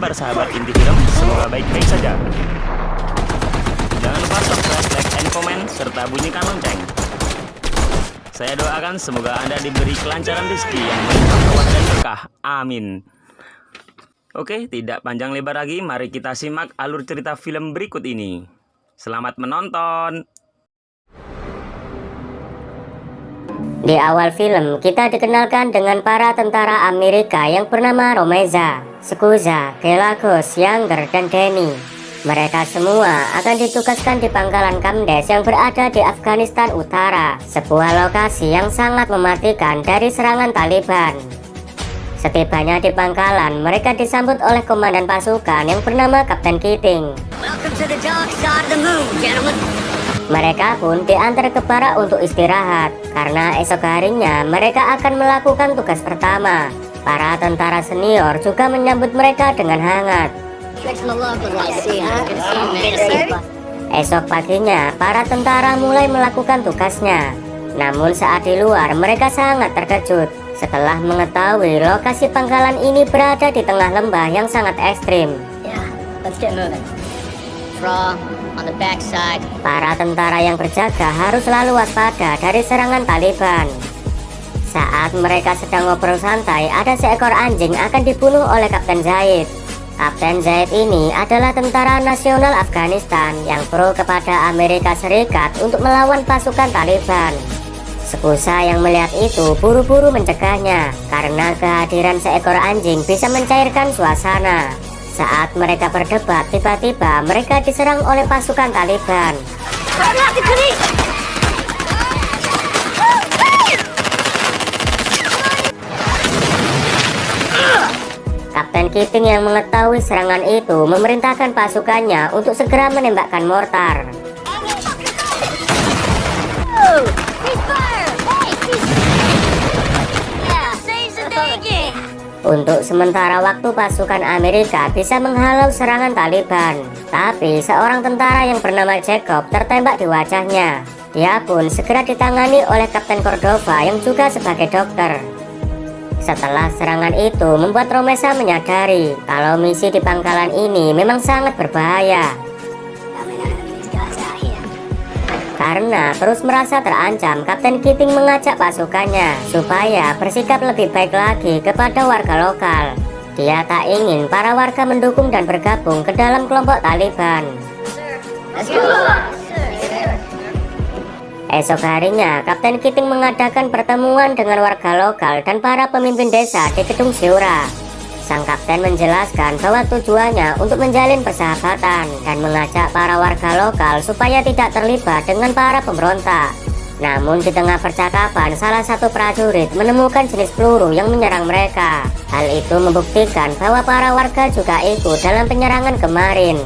kabar sahabat inti film? Semoga baik-baik saja. Jangan lupa subscribe, like, and comment, serta bunyikan lonceng. Saya doakan semoga Anda diberi kelancaran rezeki yang melimpah ruah dan berkah. Amin. Oke, tidak panjang lebar lagi, mari kita simak alur cerita film berikut ini. Selamat menonton. Di awal film, kita dikenalkan dengan para tentara Amerika yang bernama Romeza, Skuza, Gelagos, Younger, dan Danny. Mereka semua akan ditugaskan di pangkalan Kamdes yang berada di Afghanistan Utara, sebuah lokasi yang sangat mematikan dari serangan Taliban. Setibanya di pangkalan, mereka disambut oleh komandan pasukan yang bernama Kapten Keating. Welcome to the dark side of the moon, gentlemen. Mereka pun diantar ke barak untuk istirahat, karena esok harinya mereka akan melakukan tugas pertama. Para tentara senior juga menyambut mereka dengan hangat. Esok paginya, para tentara mulai melakukan tugasnya. Namun saat di luar, mereka sangat terkejut setelah mengetahui lokasi pangkalan ini berada di tengah lembah yang sangat ekstrim. On the backside. Para tentara yang berjaga harus selalu waspada dari serangan Taliban. Saat mereka sedang ngobrol santai, ada seekor anjing akan dibunuh oleh Kapten Zaid. Kapten Zaid ini adalah tentara nasional Afghanistan yang pro kepada Amerika Serikat untuk melawan pasukan Taliban. Skuza yang melihat itu buru-buru mencegahnya karena kehadiran seekor anjing bisa mencairkan suasana. Saat mereka berdebat, tiba-tiba mereka diserang oleh pasukan Taliban. Kapten Keating yang mengetahui serangan itu memerintahkan pasukannya untuk segera menembakkan mortar. Untuk sementara waktu pasukan Amerika bisa menghalau serangan Taliban. Tapi seorang tentara yang bernama Jacob tertembak di wajahnya. Dia pun segera ditangani oleh Kapten Cordova yang juga sebagai dokter. Setelah serangan itu membuat Romeza menyadari kalau misi di pangkalan ini memang sangat berbahaya. Karena terus merasa terancam, Kapten Keating mengajak pasukannya supaya bersikap lebih baik lagi kepada warga lokal. Dia tak ingin para warga mendukung dan bergabung ke dalam kelompok Taliban. Esok harinya, Kapten Keating mengadakan pertemuan dengan warga lokal dan para pemimpin desa di gedung Syura. Sang kapten menjelaskan bahwa tujuannya untuk menjalin persahabatan dan mengajak para warga lokal supaya tidak terlibat dengan para pemberontak. Namun di tengah percakapan, salah satu prajurit menemukan jenis peluru yang menyerang mereka. Hal itu membuktikan bahwa para warga juga ikut dalam penyerangan kemarin.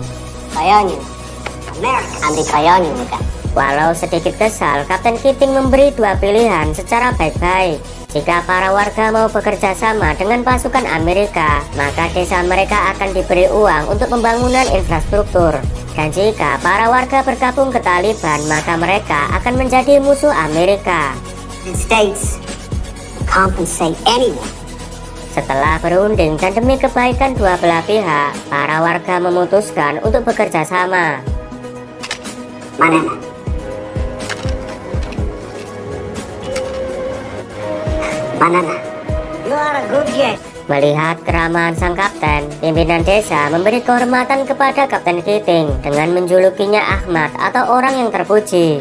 Walau sedikit kesal, Kapten Keating memberi dua pilihan secara baik-baik. Jika para warga mau bekerja sama dengan pasukan Amerika, maka desa mereka akan diberi uang untuk pembangunan infrastruktur. Dan jika para warga bergabung ke Taliban, maka mereka akan menjadi musuh Amerika. Setelah berunding dan demi kebaikan dua belah pihak, para warga memutuskan untuk bekerja sama. Melihat keramahan sang kapten, pimpinan desa memberi kehormatan kepada Kapten Keating dengan menjulukinya Ahmad atau orang yang terpuji.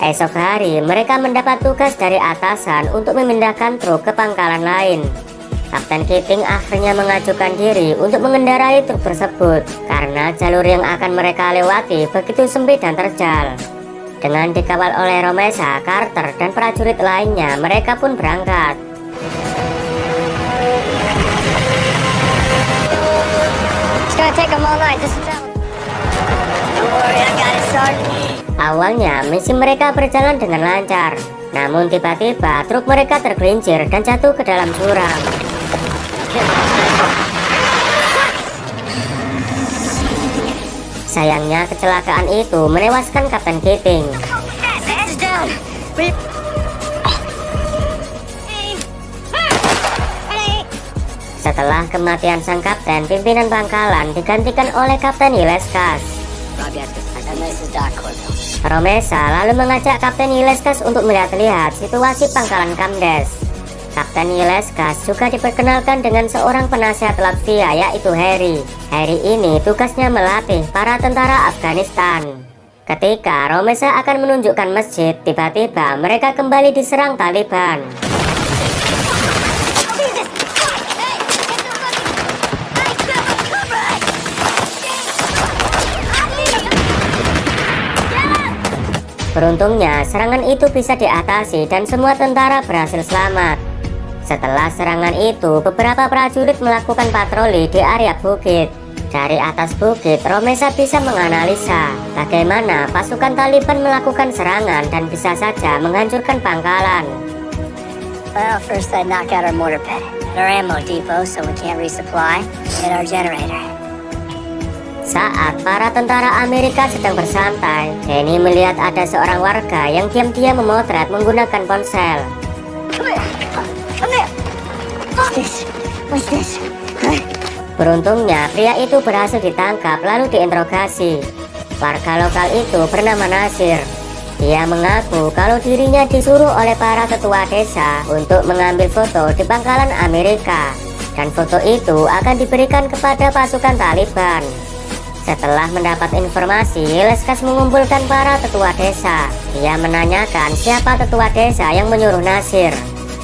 Esok hari, mereka mendapat tugas dari atasan untuk memindahkan truk ke pangkalan lain. Kapten Keating akhirnya mengajukan diri untuk mengendarai truk tersebut karena jalur yang akan mereka lewati begitu sempit dan terjal. Dengan dikawal oleh Romeza, Carter, dan prajurit lainnya, mereka pun berangkat. Awalnya, misi mereka berjalan dengan lancar. Namun tiba-tiba, truk mereka tergelincir dan jatuh ke dalam jurang. Sayangnya kecelakaan itu menewaskan Kapten Keating. Setelah kematian sang kapten, pimpinan pangkalan digantikan oleh Kapten Yeleskas. And this is Doc Cornwell. Romesa lalu mengajak Kapten Yeleskas untuk melihat-lihat situasi pangkalan Kamdes. Kapten Yeleskas juga diperkenalkan dengan seorang penasihat Latvia, yaitu Harry. Harry ini tugasnya melatih para tentara Afghanistan. Ketika Romesa akan menunjukkan masjid, tiba-tiba mereka kembali diserang Taliban. Beruntungnya, serangan itu bisa diatasi dan semua tentara berhasil selamat. Setelah serangan itu, beberapa prajurit melakukan patroli di area bukit. Dari atas bukit, Romesa bisa menganalisa bagaimana pasukan Taliban melakukan serangan dan bisa saja menghancurkan pangkalan. Well, first I knock out our mortar pad, our ammo depot so we can't resupply, and our generator. Saat para tentara Amerika sedang bersantai, Danny melihat ada seorang warga yang diam-diam memotret menggunakan ponsel. Come here! Come here! What's this? What's this? Huh? Beruntungnya, pria itu berhasil ditangkap lalu diinterogasi. Warga lokal itu bernama Nasir. Dia mengaku kalau dirinya disuruh oleh para tetua desa untuk mengambil foto di pangkalan Amerika. Dan foto itu akan diberikan kepada pasukan Taliban. Setelah mendapat informasi, Yeleskas mengumpulkan para tetua desa. Dia menanyakan siapa tetua desa yang menyuruh Nasir.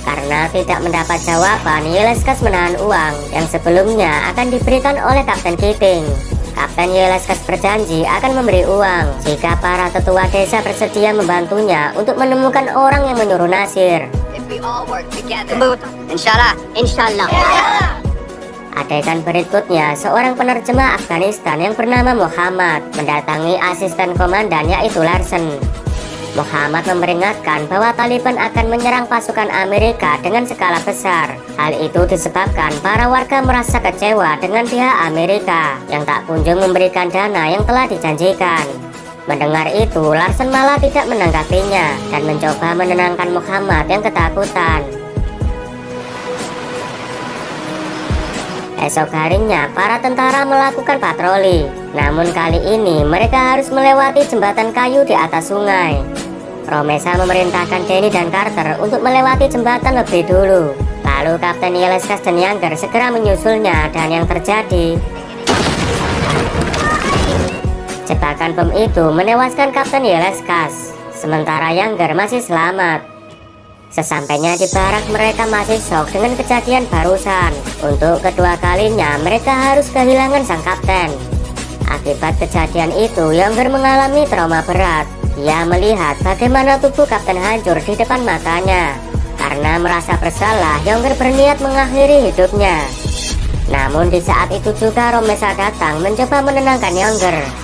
Karena tidak mendapat jawaban, Yeleskas menahan uang yang sebelumnya akan diberikan oleh Kapten Keating. Kapten Yeleskas berjanji akan memberi uang jika para tetua desa bersedia membantunya untuk menemukan orang yang menyuruh Nasir. If we all work together. Inshallah. Inshallah. Adegan berikutnya, seorang penerjemah Afghanistan yang bernama Muhammad mendatangi asisten komandan, yaitu Larsen. Muhammad memperingatkan bahwa Taliban akan menyerang pasukan Amerika dengan skala besar. Hal itu disebabkan para warga merasa kecewa dengan pihak Amerika yang tak kunjung memberikan dana yang telah dijanjikan. Mendengar itu, Larsen malah tidak menanggapinya dan mencoba menenangkan Muhammad yang ketakutan. Esok harinya, para tentara melakukan patroli. Namun kali ini, mereka harus melewati jembatan kayu di atas sungai. Romesa memerintahkan Danny dan Carter untuk melewati jembatan lebih dulu. Lalu Kapten Yeleskas dan Younger segera menyusulnya dan yang terjadi, jebakan bom itu menewaskan Kapten Yeleskas. Sementara Younger masih selamat. Sesampainya di barak, mereka masih shock dengan kejadian barusan. Untuk kedua kalinya mereka harus kehilangan sang kapten. Akibat kejadian itu, Younger mengalami trauma berat. Dia melihat bagaimana tubuh kapten hancur di depan matanya. Karena merasa bersalah, Younger berniat mengakhiri hidupnya. Namun di saat itu juga Romesa datang mencoba menenangkan Younger.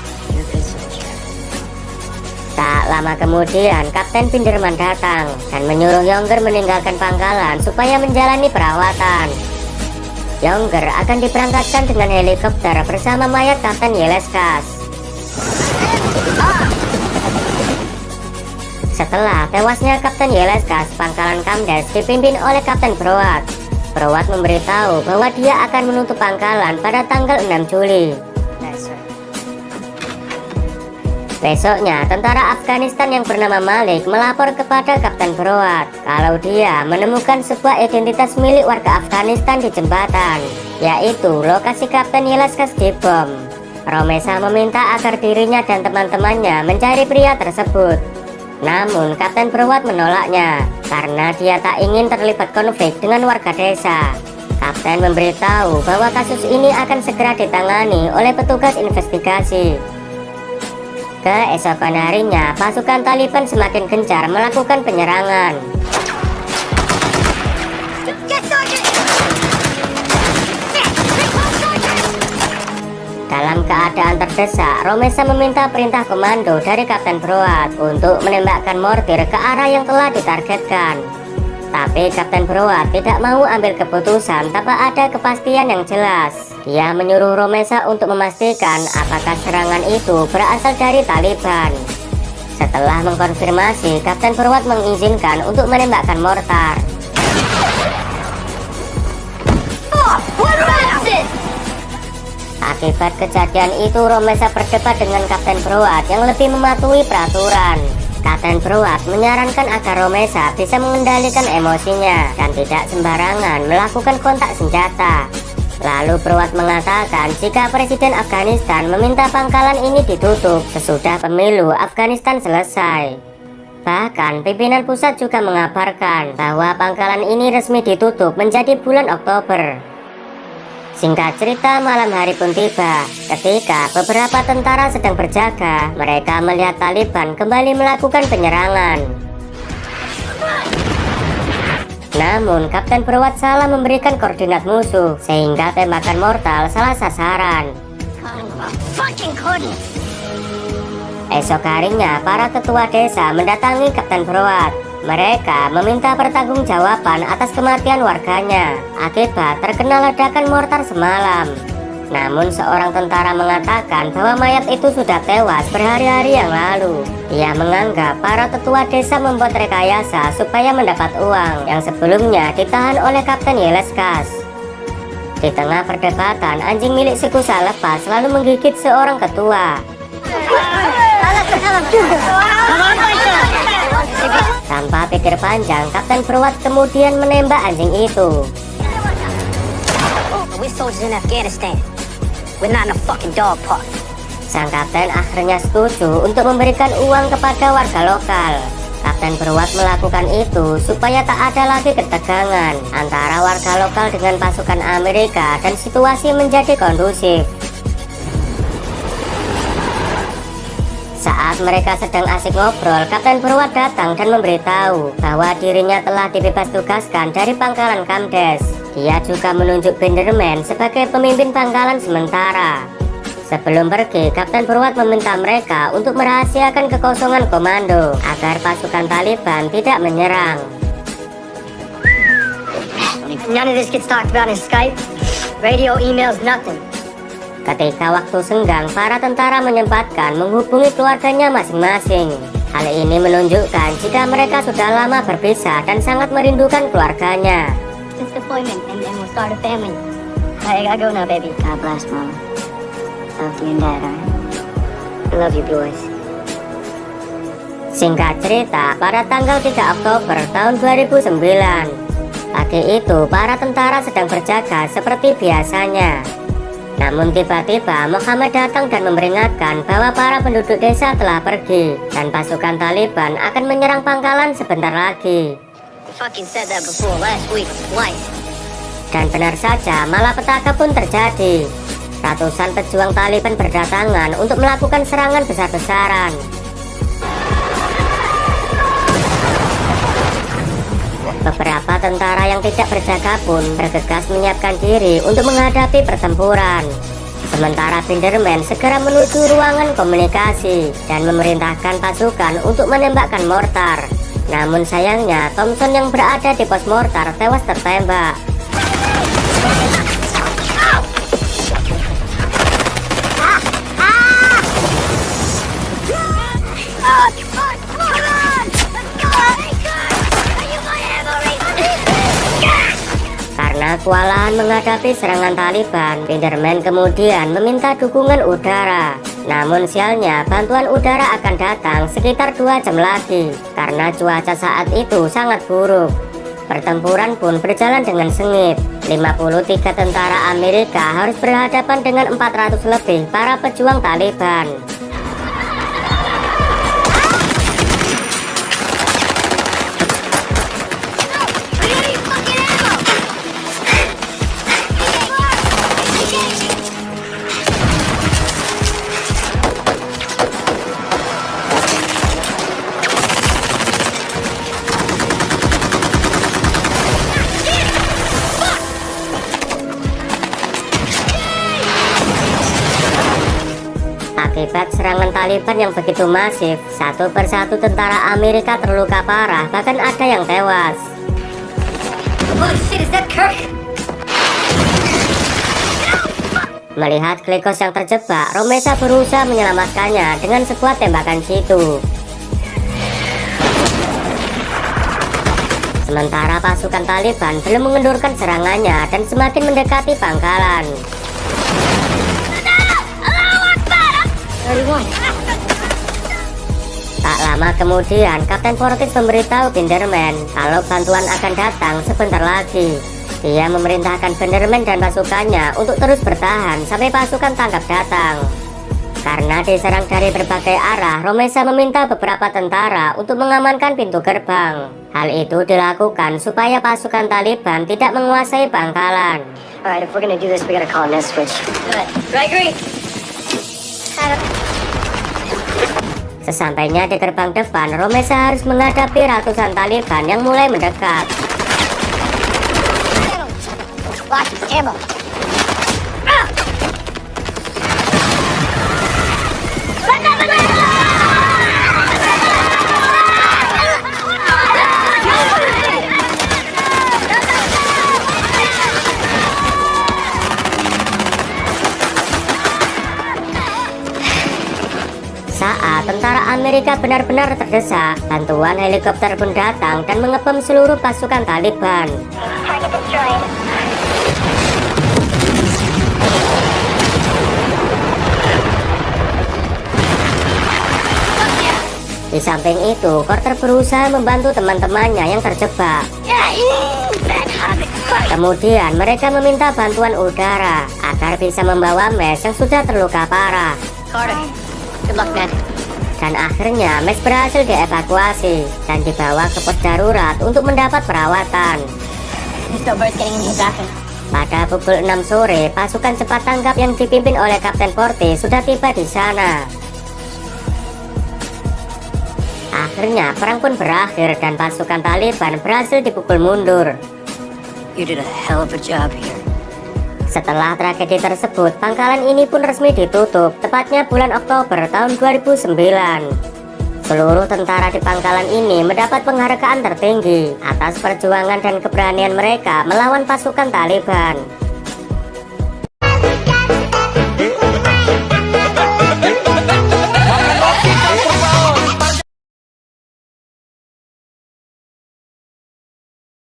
Tak lama kemudian, Kapten Pinderman datang dan menyuruh Younger meninggalkan pangkalan supaya menjalani perawatan. Younger akan diberangkatkan dengan helikopter bersama mayat Kapten Yeleskas. Setelah tewasnya Kapten Yeleskas, pangkalan Kamdes dipimpin oleh Kapten Broward. Broward memberitahu bahwa dia akan menutup pangkalan pada tanggal 6 Juli. Besoknya, tentara Afghanistan yang bernama Malik melapor kepada Kapten Broward kalau dia menemukan sebuah identitas milik warga Afghanistan di jembatan, yaitu lokasi Kapten Yeleskas dibom. Romesa meminta agar dirinya dan teman-temannya mencari pria tersebut. Namun Kapten Broward menolaknya karena dia tak ingin terlibat konflik dengan warga desa. Kapten memberitahu bahwa kasus ini akan segera ditangani oleh petugas investigasi. Keesokan harinya, pasukan Taliban semakin gencar melakukan penyerangan. Dalam keadaan terdesak, Romesa meminta perintah komando dari Kapten Broward untuk menembakkan mortir ke arah yang telah ditargetkan. Tapi Kapten Broward tidak mau ambil keputusan tanpa ada kepastian yang jelas. Dia menyuruh Romesa untuk memastikan apakah serangan itu berasal dari Taliban. Setelah mengkonfirmasi, Kapten Broward mengizinkan untuk menembakkan mortar. What Akibat kejadian itu, Romesa berdebat dengan Kapten Broad yang lebih mematuhi peraturan. Kapten Broad menyarankan agar Romesa bisa mengendalikan emosinya dan tidak sembarangan melakukan kontak senjata. Lalu Broad mengatakan jika Presiden Afghanistan meminta pangkalan ini ditutup sesudah pemilu Afghanistan selesai. Bahkan pimpinan pusat juga mengabarkan bahwa pangkalan ini resmi ditutup menjadi bulan Oktober. Singkat cerita, malam hari pun tiba. Ketika beberapa tentara sedang berjaga, mereka melihat Taliban kembali melakukan penyerangan. Namun, Kapten Broad salah memberikan koordinat musuh, sehingga tembakan mortal salah sasaran. Esok harinya, para ketua desa mendatangi Kapten Broad. Mereka meminta pertanggungjawaban atas kematian warganya akibat terkena ledakan mortar semalam. Namun seorang tentara mengatakan bahwa mayat itu sudah tewas berhari-hari yang lalu. Ia menganggap para tetua desa membuat rekayasa supaya mendapat uang yang sebelumnya ditahan oleh Kapten Yeleskas. Di tengah perdebatan, anjing milik suku lepas lalu menggigit seorang ketua. Tanpa pikir panjang, Kapten Broad kemudian menembak anjing itu. We're soldiers in Afghanistan. We're not in a fucking dog park. Sang kapten akhirnya setuju untuk memberikan uang kepada warga lokal. Kapten Broad melakukan itu supaya tak ada lagi ketegangan antara warga lokal dengan pasukan Amerika dan situasi menjadi kondusif. Saat mereka sedang asik ngobrol, Kapten Broad datang dan memberitahu bahwa dirinya telah dibebas tugaskan dari pangkalan Kamdes. Dia juga menunjuk Binderman sebagai pemimpin pangkalan sementara. Sebelum pergi, Kapten Broad meminta mereka untuk merahasiakan kekosongan komando agar pasukan Taliban tidak menyerang. None of this gets talked about in Skype, radio, emails, nothing. Ketika waktu senggang, para tentara menyempatkan menghubungi keluarganya masing-masing. Hal ini menunjukkan jika mereka sudah lama berpisah dan sangat merindukan keluarganya. This deployment and then we'll start a family. I gotta go now, baby. God bless, Mom. Love you and Dad, alright? I love you, boys. Singkat cerita, pada tanggal 3 Oktober tahun 2009, pagi itu para tentara sedang berjaga seperti biasanya. Namun tiba-tiba Muhammad datang dan memperingatkan bahwa para penduduk desa telah pergi dan pasukan Taliban akan menyerang pangkalan sebentar lagi. Dan benar saja, malapetaka pun terjadi. Ratusan pejuang Taliban berdatangan untuk melakukan serangan besar-besaran. Beberapa tentara yang tidak berjaga pun bergegas menyiapkan diri untuk menghadapi pertempuran. Sementara Binderman segera menuju ruangan komunikasi dan memerintahkan pasukan untuk menembakkan mortar. Namun sayangnya, Thompson yang berada di pos mortar tewas tertembak. Karena kewalahan menghadapi serangan Taliban, Binderman kemudian meminta dukungan udara. Namun sialnya, bantuan udara akan datang sekitar 2 jam lagi karena cuaca saat itu sangat buruk. Pertempuran pun berjalan dengan sengit. 53 tentara Amerika harus berhadapan dengan 400 lebih para pejuang Taliban. Akibat serangan Taliban yang begitu masif, satu persatu tentara Amerika terluka parah, bahkan ada yang tewas. Melihat Glykos yang terjebak, Romesa berusaha menyelamatkannya dengan sebuah tembakan jitu. Sementara pasukan Taliban belum mengendurkan serangannya dan semakin mendekati pangkalan. lama kemudian, Kapten Fortis memberitahu Binderman kalau bantuan akan datang sebentar lagi. Dia memerintahkan Binderman dan pasukannya untuk terus bertahan sampai pasukan tangkap datang. Karena diserang dari berbagai arah, Romesa meminta beberapa tentara untuk mengamankan pintu gerbang. Hal itu dilakukan supaya pasukan Taliban tidak menguasai pangkalan. Alright, if we're gonna do this, we gotta call a nest switch. Right, agree. Sesampainya di gerbang depan, Romesa harus menghadapi ratusan Taliban yang mulai mendekat. Watch, ammo. Saat tentara Amerika benar-benar terdesak, bantuan helikopter pun datang dan mengebom seluruh pasukan Taliban. Target destroyed. Di samping itu, Carter berusaha membantu teman-temannya yang terjebak. Kemudian mereka meminta bantuan udara agar bisa membawa Max yang sudah terluka parah. Carter, good luck, man. Dan akhirnya Max berhasil dievakuasi dan dibawa ke pos darurat untuk mendapat perawatan. There's no birds getting in his after. Pada pukul 6 sore, pasukan cepat tanggap yang dipimpin oleh Kapten Fortis sudah tiba di sana. Akhirnya perang pun berakhir dan pasukan Taliban berhasil dipukul mundur. You did a hell of a job here. Setelah tragedi tersebut, pangkalan ini pun resmi ditutup, tepatnya bulan Oktober tahun 2009. Seluruh tentara di pangkalan ini mendapat penghargaan tertinggi atas perjuangan dan keberanian mereka melawan pasukan Taliban.